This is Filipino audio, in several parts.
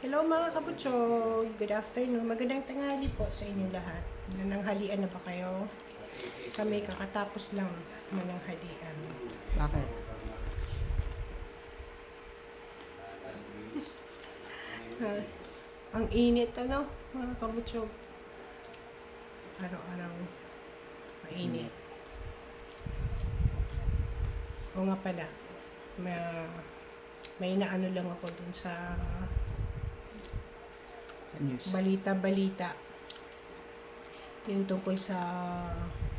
Hello mga kabutsog! Good afternoon. Magandang tanghali po sa inyong lahat. Nananghalian na ba kayo? Kami kakatapos lang mananghalian. Bakit? Ah, ang init mga kabutsog. Araw-araw mainit. O nga pala, may naano lang ako dun sa News. balita-balita. Yung tungkol sa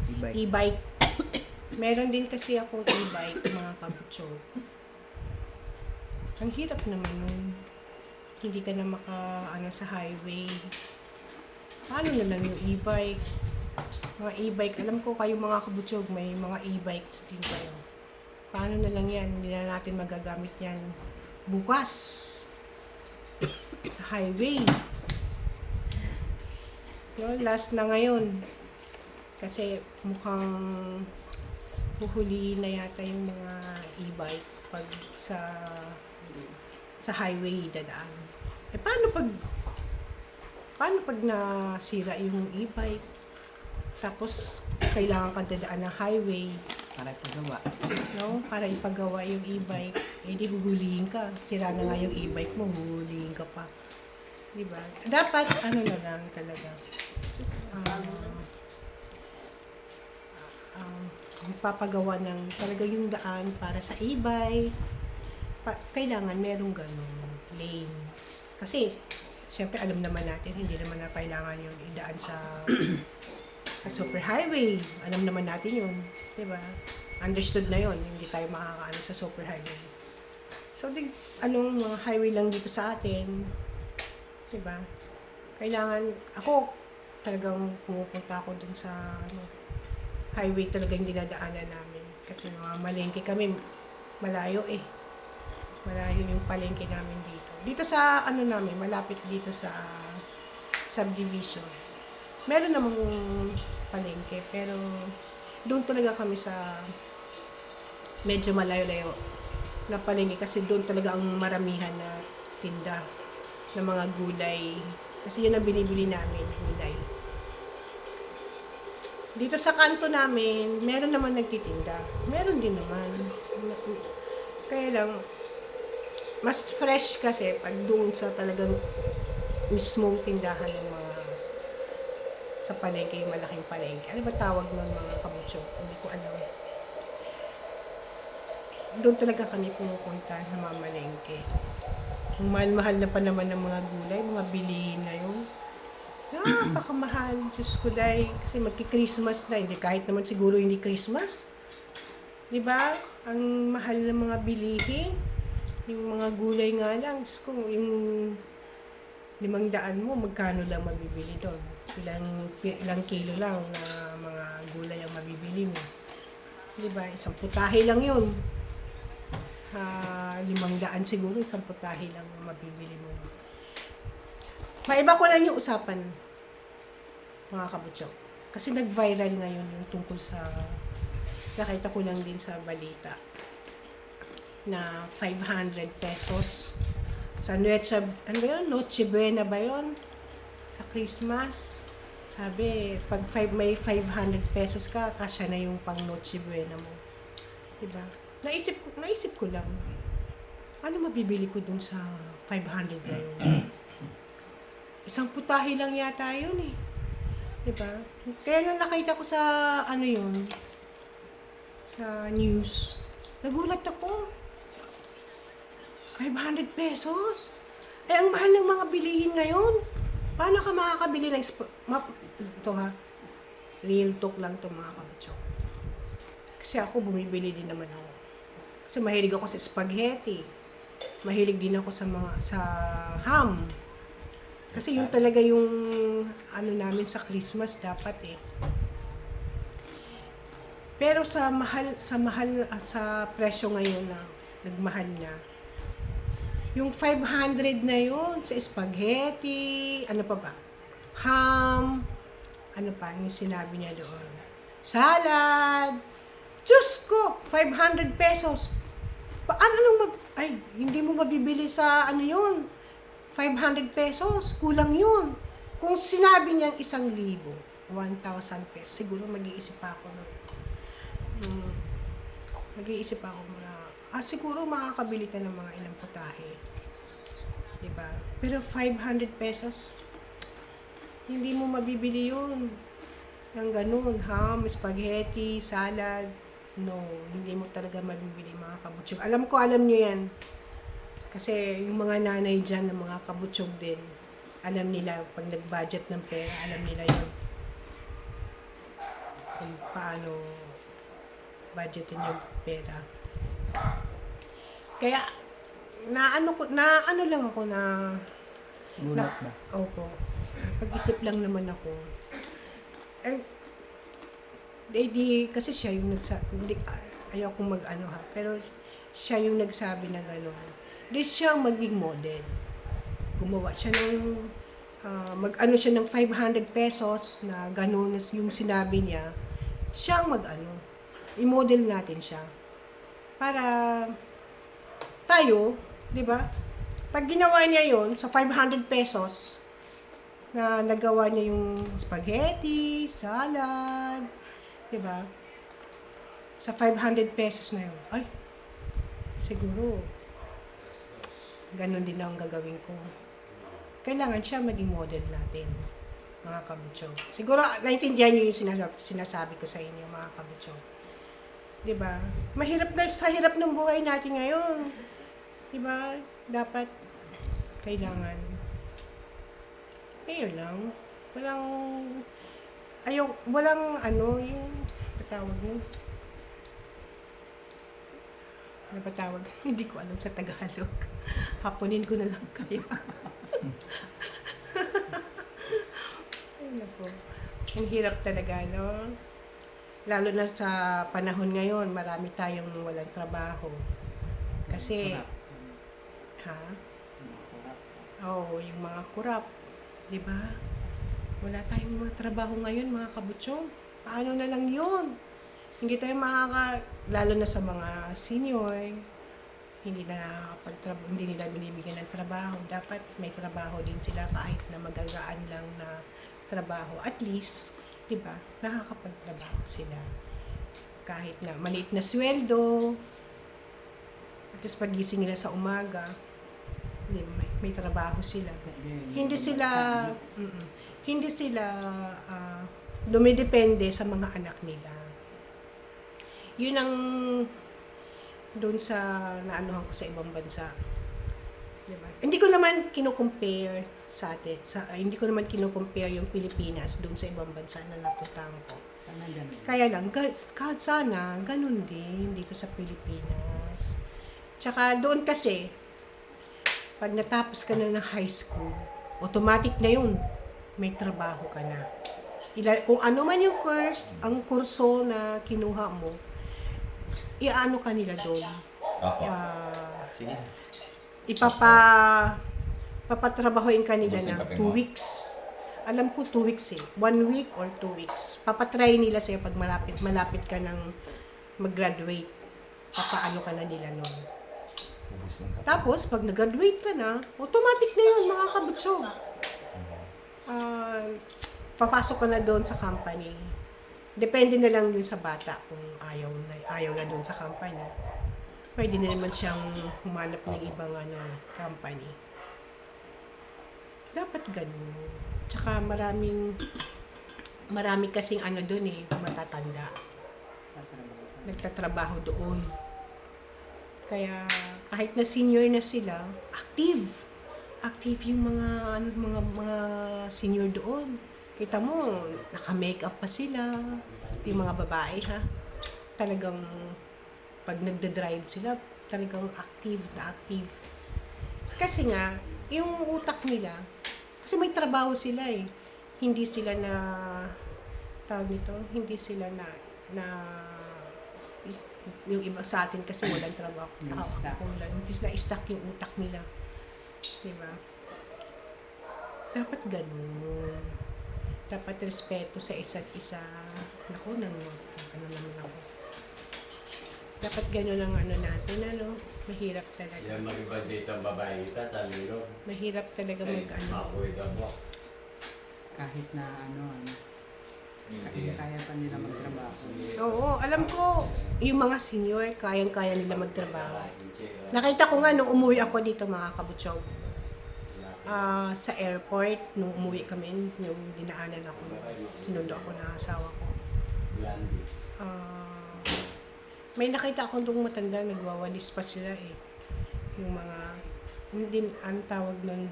E-bike. e-bike. Meron din kasi akong e-bike, mga kabutsog. Ang hirap naman nun. Hindi ka na sa highway. Paano na lang yung e-bike? Mga e-bike, alam ko kayo mga kabutsog, may mga e-bikes din kayo. Paano na lang yan? Hindi na natin magagamit yan bukas sa highway. No, last na ngayon. Kasi mukhang huhulihin na yata yung mga e-bike pag sa highway dadaan. Paano pag nasira yung e-bike? Tapos kailangan ka dadaan ng highway, Para ipagawa. no? Para ipagawa yung e-bike. Eh di huhulihin ka. Sira na nga yung e-bike mo, huhulihin ka pa. Di ba? Dapat na lang talaga. Magpapagawa ng talaga yung daan para sa e-bike. Kailangan merong ganun lane. Kasi, siyempre alam naman natin, hindi naman na kailangan yung idaan sa super highway. Alam naman natin yun. Diba? Understood na yun. Hindi tayo makakaano sa super highway. So, mga highway lang dito sa atin. Diba? Kailangan, ako, talagang pumupunta ako dun sa highway talaga yung dinadaanan namin. Kasi mga malengke kami, malayo eh. Malayo yung palengke namin dito. Dito sa namin, malapit dito sa subdivision. Meron namang palengke, pero doon talaga kami sa medyo malayo-layo na palengke kasi doon talaga ang maramihan na tinda ng mga gulay. Kasi yun ang binibili namin, gulay. Dito sa kanto namin, meron naman nagtitinda. Meron din naman. Kaya lang, mas fresh kasi pag doon sa talagang mismong tindahan ng mga sa palengke, yung malaking palengke. Ano ba tawag ng mga kabutsyo? Hindi ko alam. Doon talaga kami pumupunta na mamalengke. Ang mahal-mahal na pa naman ng mga gulay, mga bilihin ngayon. Napakamahal. Diyos ko dahil. Kasi magki-Christmas na. Hindi, kahit naman siguro hindi Christmas. Diba? Ang mahal ng mga bilihin. Yung mga gulay nga lang. Diyos ko, yung 500 mo, magkano lang mabibili doon? Ilang kilo lang na mga gulay ang mabibili mo. Diba? Isang putahe lang yun. 500 siguro, isang putahe lang ang mabibili mo. Maiba ko lang yung usapan, mga kabutsyo. Kasi nag-viral ngayon yung tungkol sa, nakita ko lang din sa balita, na 500 pesos sa Noche Buena ba yun? Sa Christmas. Sabi, pag may 500 pesos ka, kasya na yung pang Noche Buena mo. Diba? Naisip ko lang, ano mabibili ko dun sa 500 na yun? Isang putahe lang yata yun eh. Diba? Kaya nung nakita ko sa sa news, nagulat ako. 500 pesos? Eh, ang mahal ng mga bilihin ngayon. Paano ka makakabili ng ito ha, real talk lang to mga kabatso. Kasi ako bumibili din naman ako. Kasi mahilig ako sa spaghetti. Mahilig din ako sa ham. Kasi yun talaga yung namin sa Christmas dapat eh. Pero sa presyo ngayon na nagmahal na. Yung 500 na yun sa spaghetti, ano pa ba? Ham, ano pa yung sinabi niya doon? Salad. Diyos ko, 500 pesos. Paano hindi mo mabibili sa yun? 500 pesos, kulang yun. Kung sinabi niyang 1,000, 1,000 pesos, siguro mag-iisip pa ako. No? Mag-iisip ako na, siguro makakabili ka ng mga ilang putahe. Diba? Pero 500 pesos, hindi mo mabibili yun. Ng ganun, ham, spaghetti, salad. No, hindi mo talaga mabibili mga kabutsog. Alam ko, alam nyo yan. Kasi yung mga nanay dyan, ng mga kabutsog din, alam nila, pag nag-budget ng pera, alam nila yun. Kung paano budgetin yung pera. Kaya, na ano lang ako na, Gulat ba? opo, pag-isip lang naman ako. Kasi siya yung nagsabi, ayaw kong mag-ano ha, pero siya yung nagsabi na gano'n. Di siya maging model. Gumawa siya ng, mag-ano siya ng 500 pesos na gano'n yung sinabi niya. Siya ang mag-ano. I-model natin siya. Para tayo, di ba? Pag ginawa niya yon sa 500 pesos, na nagawa niya yung spaghetti, salad, di ba? Sa 500 pesos na yun, ay, siguro, ganun din ang gagawin ko. Kailangan siya maging model natin, mga kabutsog. Siguro, naintindihan niyo yung sinasabi ko sa inyo, mga kabutsog. Di ba? Mahirap na, sa hirap ng buhay natin ngayon. Di ba? Dapat, kailangan, lang. Walang ano, yung patawag mo. Ano patawag? Hindi ko alam sa Tagalog. Haponin ko na lang kayo. Ay, naku. Ang hirap talaga, no? Lalo na sa panahon ngayon, marami tayong walang trabaho. Kasi, yung mga kurap. Diba? Wala tayong mga trabaho ngayon, mga kabutsong. Paano na lang yun? Hindi tayo lalo na sa mga senior, hindi nila binibigyan ng trabaho. Dapat may trabaho din sila kahit na magagaan lang na trabaho. At least, diba, nakakapagtrabaho sila. Kahit na maliit na sweldo, at least pagising nila sa umaga, may trabaho sila. Hindi sila dumidepende sa mga anak nila. Yun ang doon sa naanuhan ko sa ibang bansa. Diba? Hindi ko naman kino-compare sa atin. Hindi ko naman kino-compare yung Pilipinas doon sa ibang bansa na napuntahan ko. Sana ganun. Kaya lang, sana ganun din dito sa Pilipinas. Tsaka doon kasi, pag natapos ka na ng high school, automatic na yun. May trabaho ka na. Kung ano man yung ang kurso na kinuha mo, iaano ka nila doon. Sige. Papatrabahoin ka nila na 2 weeks. Alam ko 2 weeks 1 week or 2 weeks. Papatry nila sa'yo pag malapit ka ng mag-graduate. Papaano ka na nila noon. Tapos, pag nag-graduate ka na, automatic na yun, mga kabutsog. Papasok ka na doon sa company. Depende na lang yun sa bata kung ayaw na doon sa company. Pwede na naman siyang humanap ng ibang company. Dapat ganun. Tsaka marami kasing doon matatanda. Nagtatrabaho doon. Kaya kahit na senior na sila, active yung mga senior doon. Kita mo, naka-makeup pa sila. Yung mga babae talagang pag nagda-drive sila, talagang active. Kasi nga, yung utak nila, kasi may trabaho sila hindi sila yung iba sa atin kasi walang trabaho. Hindi sila stuck yung utak nila. Diba? Dapat ganun. Dapat respeto sa isa't isa. Naku, ano naman ako. Dapat ganun ang ano natin, ano? Mahirap talaga. Yan mag-ibang dito ang babae ita, talino. Mahirap talaga mag-ano. Makoy na mo. Kahit na ano, kaya pa nila magtrabaho. Oo, alam ko, yung mga senior, kayang-kaya nila magtrabaho. Nakita ko nga nung umuwi ako dito, mga kabutsob. Sa airport, nung umuwi kami, yung dinaanan ako, sinundo ako ng asawa ko. May nakita akong doong matanda, nagwawalis pa sila eh. Yung mga, hindi, ang tawag nun,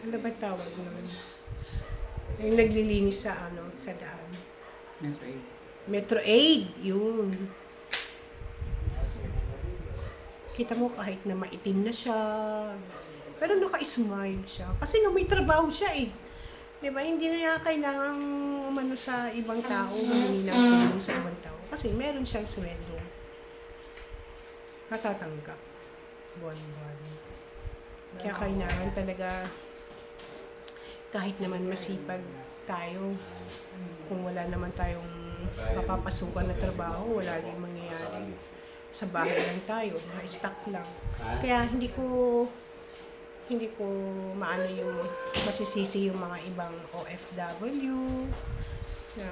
ano ba tawag nun? Yung naglilinis sa ano, sa daan. Metro 8. Metro Aid, yun. Kita mo kahit na maitim na siya, pero naka-smile siya. Kasi nga may trabaho siya eh. Diba? Hindi na niya kailangan umano sa ibang tao, humingi ng tulong sa ibang tao. Kasi meron siyang sweldo. Natatanggap. Buwan-buwan. Kaya kailangan talaga, kahit naman masipag tayo, kung wala naman tayong mapapasukan na trabaho, wala rin mangyayari. Sa bahay lang tayo, na-stuck lang. Kaya hindi ko maano yung masisisi yung mga ibang OFW na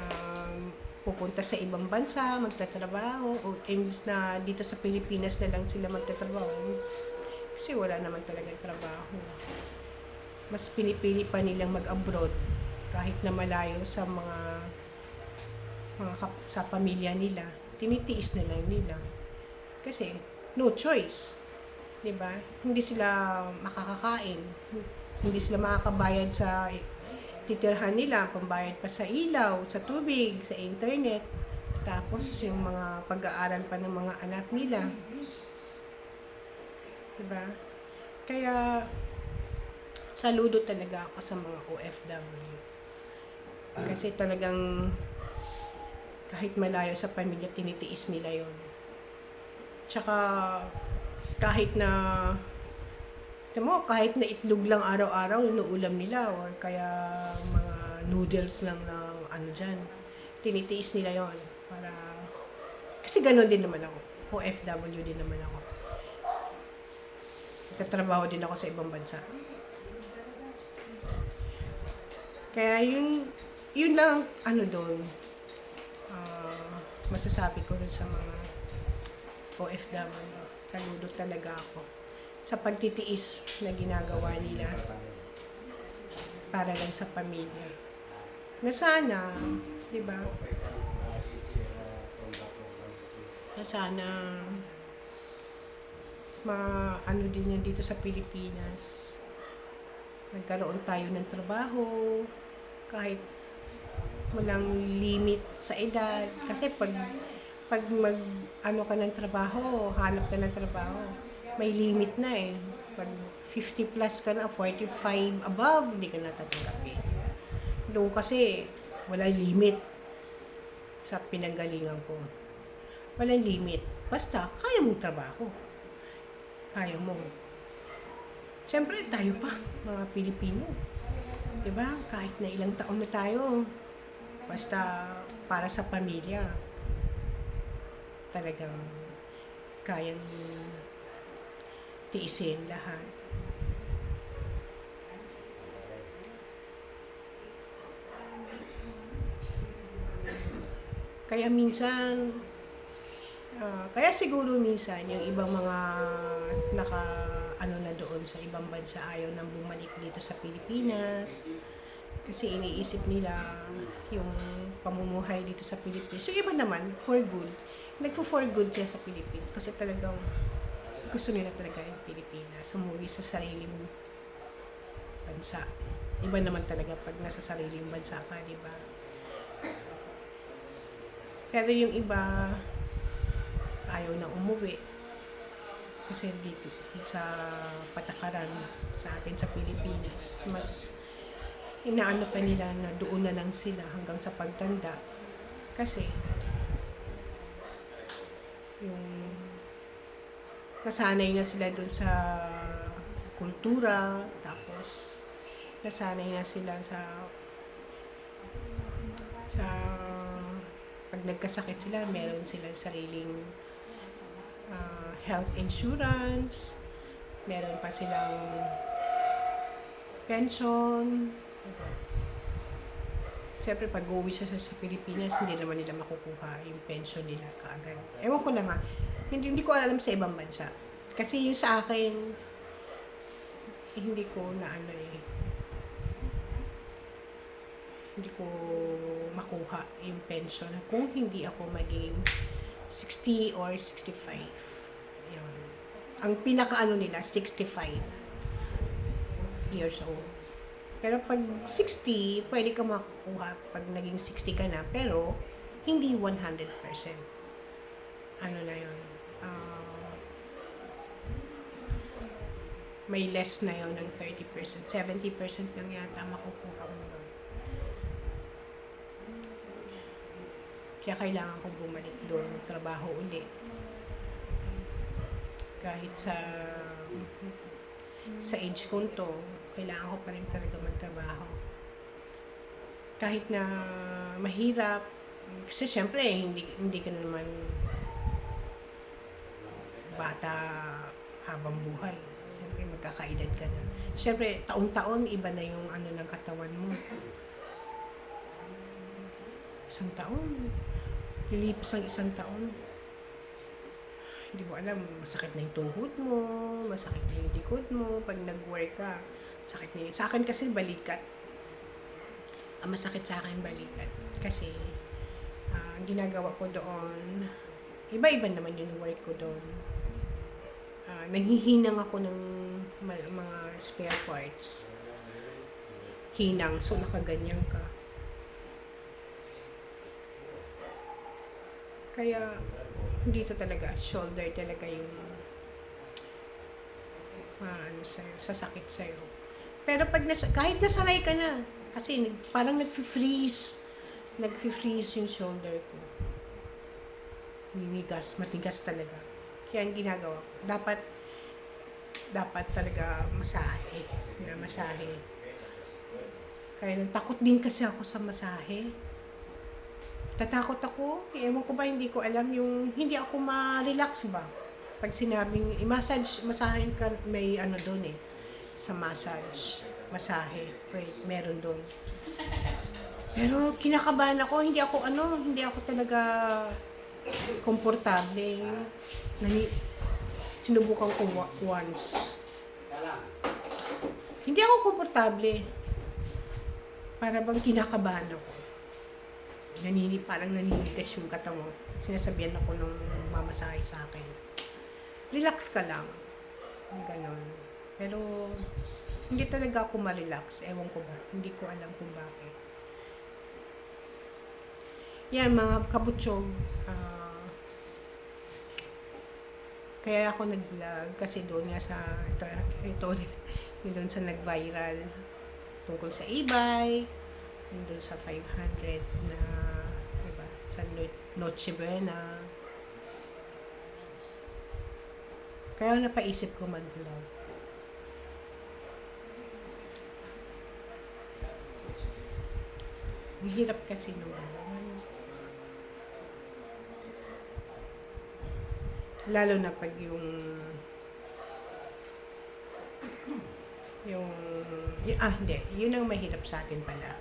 pupunta sa ibang bansa, magtatrabaho, o imbis na dito sa Pilipinas na lang sila magtatrabaho. Kasi wala naman talaga trabaho. Mas pinipili pa nilang mag-abroad kahit na malayo sa sa pamilya nila. Tinitiis na lang nila. Kasi no choice. 'Di ba? Hindi sila makakakain. Hindi sila makakabayad sa titirhan nila, pambayad pa sa ilaw, sa tubig, sa internet. Tapos yung mga pag-aaral pa ng mga anak nila. 'Di ba? Kaya saludo talaga ako sa mga OFW. Kasi talagang kahit malayo sa pamilya, tinitiis nila yon. Tsaka kahit na itlog lang araw-araw inuulam nila or kaya mga noodles lang ng ano dyan, tinitiis nila yon para kasi gano'n din naman ako, OFW din naman ako, nagtatrabaho din ako sa ibang bansa. Kaya yun lang ano doon, masasabi ko dun sa mga OFW. Saludo talaga ako sa pagtitiis na ginagawa nila para lang sa pamilya. Na sana, di ba? Na sana ano din yan dito sa Pilipinas. Nagkaroon tayo ng trabaho kahit walang limit sa edad. Kasi pag ano ka ng trabaho, hanap ka ng trabaho, may limit na eh. Pag 50 plus ka na, 45 above, hindi ka natatanggapin. Doon kasi, walang limit sa pinanggalingan ko. Walang limit. Basta, kaya mong trabaho. Kaya mo. Siyempre, tayo pa, mga Pilipino. Diba? Kahit na ilang taon na tayo, basta para sa pamilya, talagang kayang tiisin lahat. Kaya minsan, kaya siguro minsan yung ibang mga ano na doon sa ibang bansa ayaw nang bumalik dito sa Pilipinas kasi iniisip nila yung pamumuhay dito sa Pilipinas. So iba naman, for good. For good siya sa Pilipinas kasi talagang gusto nila talaga yung Pilipinas. Sumuwi sa sariling bansa. Iba naman talaga pag nasa sariling bansa ka, di ba? Pero yung iba ayaw na umuwi. Kasi dito sa patakaran sa atin sa Pilipinas, mas inaano pa nila na doon na lang sila hanggang sa pagtanda. Kasi yung nasanay na sila doon sa kultura, tapos nasanay na sila sa pag nagkasakit sila, meron silang sariling health insurance, meron pa silang pension. Siyempre, pag uwi sa Pilipinas, hindi naman nila makukuha yung pension nila kaagad. Ewan ko lang hindi ko alam sa ibang bansa. Kasi yung sa akin, hindi ko hindi ko makuha yung pension kung hindi ako maging 60 or 65. Yun. Ang pinaka nila, 65 years old. Pero pag 60, pwede ka makukuha pag naging 60 ka na, pero hindi 100%. Ano na yun? May less na yun ng 30%. 70% lang yata makukuha mo. Kaya kailangan kong bumalik doon, trabaho uli. Kahit sa age ko to, kailangan ko pa rin talaga magtrabaho. Kahit na mahirap, kasi syempre, hindi ka naman bata habang buhay. Syempre, magkakaedad ka na. Syempre, taon-taon, iba na yung ng katawan mo. Isang taon. Lilipas ang isang taon. Hindi mo alam, masakit na yung tuhod mo, masakit na yung likod mo, pag nag-work ka, sakit na yun. Sa akin kasi balikat. Ang masakit sa akin balikat. Kasi, ang ginagawa ko doon, iba-iba naman yung work ko doon. Nanghihinang ako ng mga spare parts. Hinang, so nakaganyan ka. Kaya, dito talaga, shoulder talaga yung sasakit sa'yo. Pero pag kahit nasanay ka na, kasi parang nag-freeze yung shoulder ko. Matigas talaga. Kaya ang ginagawa ko, dapat talaga masahe. Kaya takot din kasi ako sa masahe. Tatakot ako, ewan ko ba, hindi ko alam yung, hindi ako ma-relax ba? Pag sinabing, masahin ka, may doon sa masahe, meron doon. Pero kinakabahan ako, hindi ako talaga komportable. Sinubukan ko once. Hindi ako komportable. Para bang kinakabahan ako. Parang naninigas yung katawan. Sinasabihan ako nung mamasahe sa akin. Relax ka lang. Ganon. Pero, hindi talaga ako ma-relax. Ewan ko ba. Hindi ko alam kung bakit. Yan, mga kabutsog. Kaya ako nag-vlog. Kasi doon nga sa, ito ulit, doon sa nag-viral. Tungkol sa e-bike. Doon sa 500 na, diba, sa Noche Buena. Kaya napaisip ko mag-vlog. Mahirap kasi naman. Lalo na pag yun ang mahirap sa atin pala.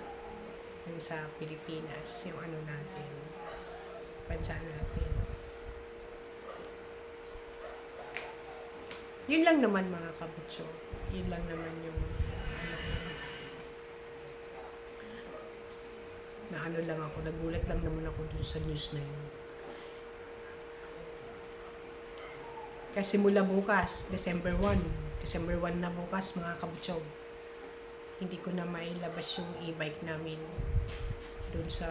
Yung sa Pilipinas, yung natin, bansa natin. Yun lang naman mga kabutso. Yun lang naman yung lang ako, nagulat lang naman ako dun sa news na yun. Kasi mula bukas, December 1 na bukas mga kabutsog. Hindi ko na mailabas yung e-bike namin doon sa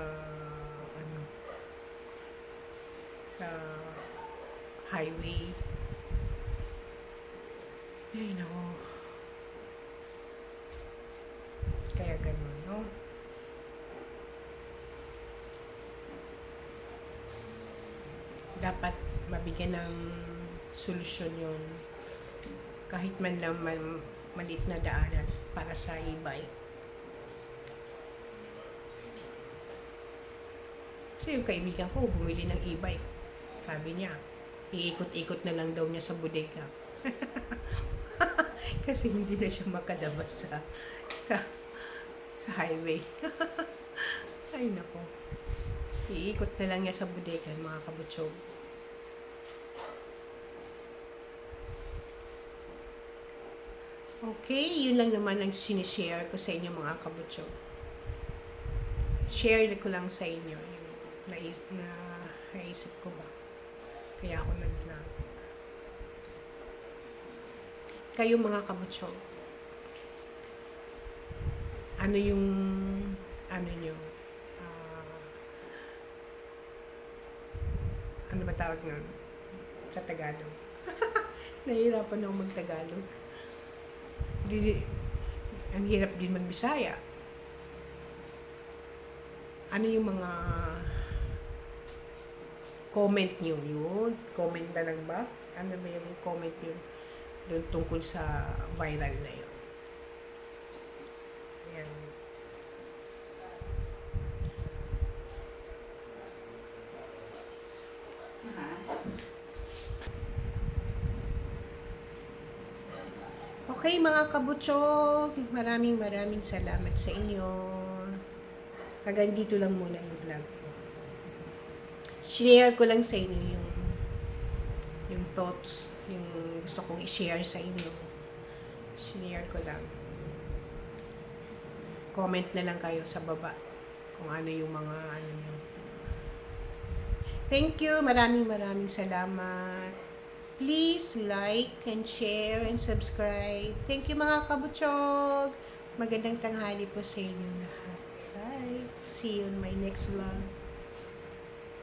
highway. Ay, nako. Kaya ganun, no? Dapat mabigyan ng solusyon yun. Kahit man lang maliit na daanan para sa e-bike. So yung kaibigan ko, bumili ng e-bike. Sabi niya, iikot-ikot na lang daw niya sa bodega. Kasi hindi na siya makalabas sa highway. Ay nako. Iikot na lang niya sa bodega, mga kabutsog. Okay, yun lang naman ang sinishare ko sa inyo mga kabutsog. Share ko lang sa inyo yung naisip ko ba. Kaya ako nag-vlog. Kayo mga kabutsog, ano yung nyo? Ano ba tawag nun? Sa Tagalog. Nahihirapan ako mag-Tagalog. Ang hirap din mag-Bisaya. Ano yung mga comment nyo yun? Comment na lang ba? Ano ba yung comment nyo doon tungkol sa viral na yun? Ayan. Okay mga kabutsog, maraming salamat sa inyo. Hanggang dito lang muna yung vlog ko. Share ko lang sa inyo yung thoughts, yung gusto kong i-share sa inyo. Share ko lang. Comment na lang kayo sa baba kung ano yung mga ano nyo. Thank you, maraming salamat. Please like and share and subscribe. Thank you mga kabutsog. Magandang tanghali po sa inyo lahat. Bye. See you in my next vlog.